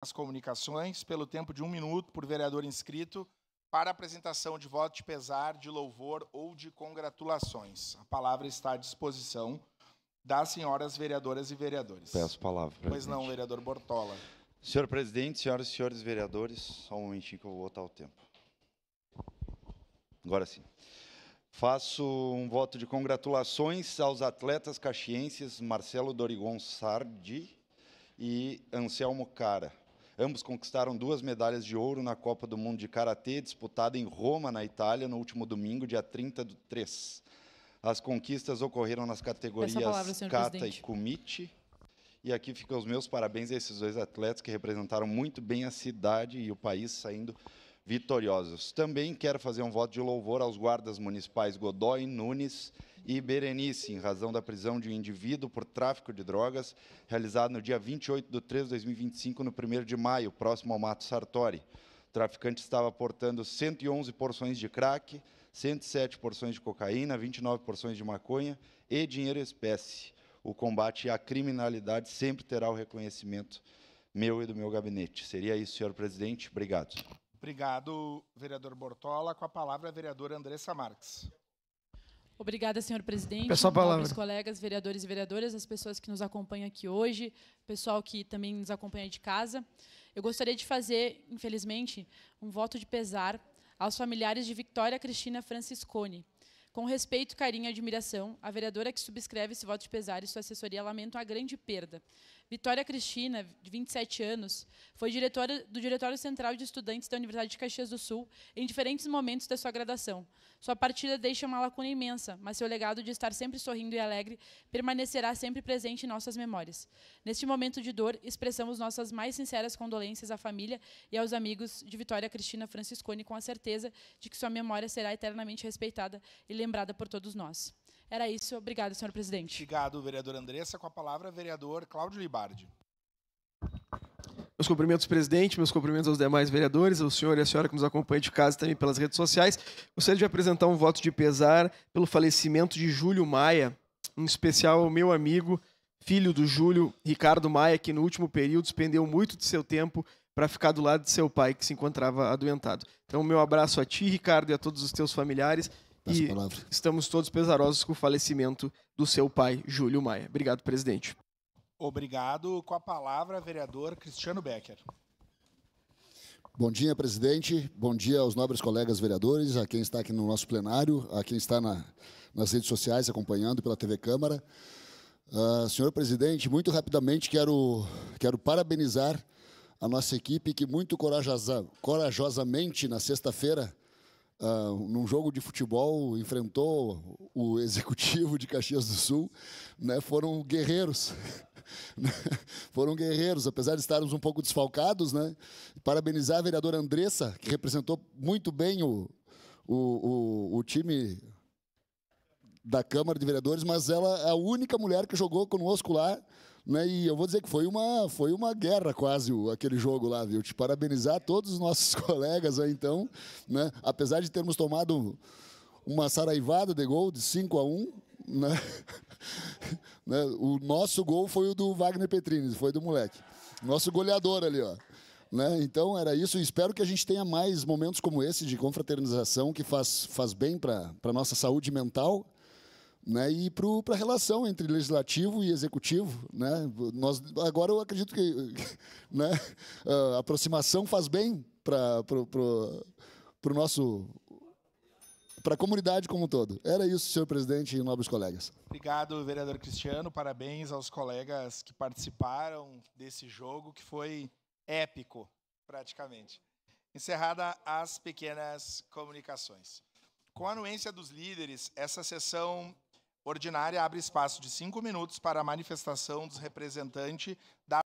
as comunicações, pelo tempo de 1 minuto por vereador inscrito, para apresentação de voto de pesar, de louvor ou de congratulações. A palavra está à disposição das senhoras vereadoras e vereadores. Peço a palavra, presidente. Pois não, vereador Bortola. Senhor presidente, senhoras e senhores vereadores, só um momentinho que eu vou botar o tempo. Agora sim. Faço um voto de congratulações aos atletas caxienses Marcelo Dorigon Sardi e Anselmo Cara. Ambos conquistaram 2 medalhas de ouro na Copa do Mundo de Karatê, disputada em Roma, na Itália, no último domingo, dia 30/3. As conquistas ocorreram nas categorias Kata e Kumite. E aqui ficam os meus parabéns a esses 2 atletas que representaram muito bem a cidade e o país saindo vitoriosos. Também quero fazer um voto de louvor aos guardas municipais Godoy, Nunes e Berenice, em razão da prisão de um indivíduo por tráfico de drogas, realizado no dia 28/3/2025, no 1º de maio, próximo ao Mato Sartori. O traficante estava portando 111 porções de crack, 107 porções de cocaína, 29 porções de maconha e dinheiro em espécie. O combate à criminalidade sempre terá o reconhecimento meu e do meu gabinete. Seria isso, senhor presidente. Obrigado. Obrigado, vereador Bortola. Com a palavra, a vereadora Andressa Marques. Obrigada, senhor presidente. Peço a palavra. Nobres colegas, vereadores e vereadoras, as pessoas que nos acompanham aqui hoje, pessoal que também nos acompanha de casa. Eu gostaria de fazer, infelizmente, um voto de pesar aos familiares de Victoria Cristina Franciscone. Com respeito, carinho e admiração, a vereadora que subscreve esse voto de pesar e sua assessoria lamentam a grande perda. Victoria Cristina, de 27 anos, foi diretora do Diretório Central de Estudantes da Universidade de Caxias do Sul em diferentes momentos da sua graduação. Sua partida deixa uma lacuna imensa, mas seu legado de estar sempre sorrindo e alegre permanecerá sempre presente em nossas memórias. Neste momento de dor, expressamos nossas mais sinceras condolências à família e aos amigos de Victoria Cristina Franciscone, com a certeza de que sua memória será eternamente respeitada e lembrada por todos nós. Era isso. Obrigado, senhor presidente. Obrigado, vereador Andressa. Com a palavra, vereador Cláudio Libardi. Meus cumprimentos, presidente, meus cumprimentos aos demais vereadores, ao senhor e à senhora que nos acompanham de casa também pelas redes sociais. Gostaria de apresentar um voto de pesar pelo falecimento de Júlio Maia, em especial ao meu amigo, filho do Júlio, Ricardo Maia, que no último período despendeu muito de seu tempo para ficar do lado de seu pai, que se encontrava adoentado. Então, meu abraço a ti, Ricardo, e a todos os teus familiares. E estamos todos pesarosos com o falecimento do seu pai, Júlio Maia. Obrigado, presidente. Obrigado. Com a palavra, vereador Cristiano Becker. Bom dia, presidente. Bom dia aos nobres colegas vereadores, a quem está aqui no nosso plenário, a quem está nas redes sociais acompanhando pela TV Câmara. Senhor presidente, muito rapidamente quero parabenizar a nossa equipe que muito corajosamente, na sexta-feira, num jogo de futebol, enfrentou o Executivo de Caxias do Sul, né? Foram guerreiros, foram guerreiros, apesar de estarmos um pouco desfalcados, né? Parabenizar a vereadora Andressa, que representou muito bem o time da Câmara de Vereadores, mas ela é a única mulher que jogou conosco lá, né? E eu vou dizer que foi uma guerra quase aquele jogo lá, viu? Te parabenizar todos os nossos colegas aí, então, né? Apesar de termos tomado uma saraivada de gol de 5-1, né? Né? O nosso gol foi o do Wagner Petrini, foi do moleque. Nosso goleador ali, ó. Né? Então, era isso. Espero que a gente tenha mais momentos como esse de confraternização que faz bem para a nossa saúde mental, né, e para a relação entre legislativo e executivo, né? Agora eu acredito que, né, a aproximação faz bem para a comunidade como um todo. Era isso, senhor presidente e nobres colegas. Obrigado, vereador Cristiano. Parabéns aos colegas que participaram desse jogo, que foi épico, praticamente. Encerrada as pequenas comunicações. Com a anuência dos líderes, essa sessão ordinária abre espaço de 5 minutos para a manifestação dos representantes da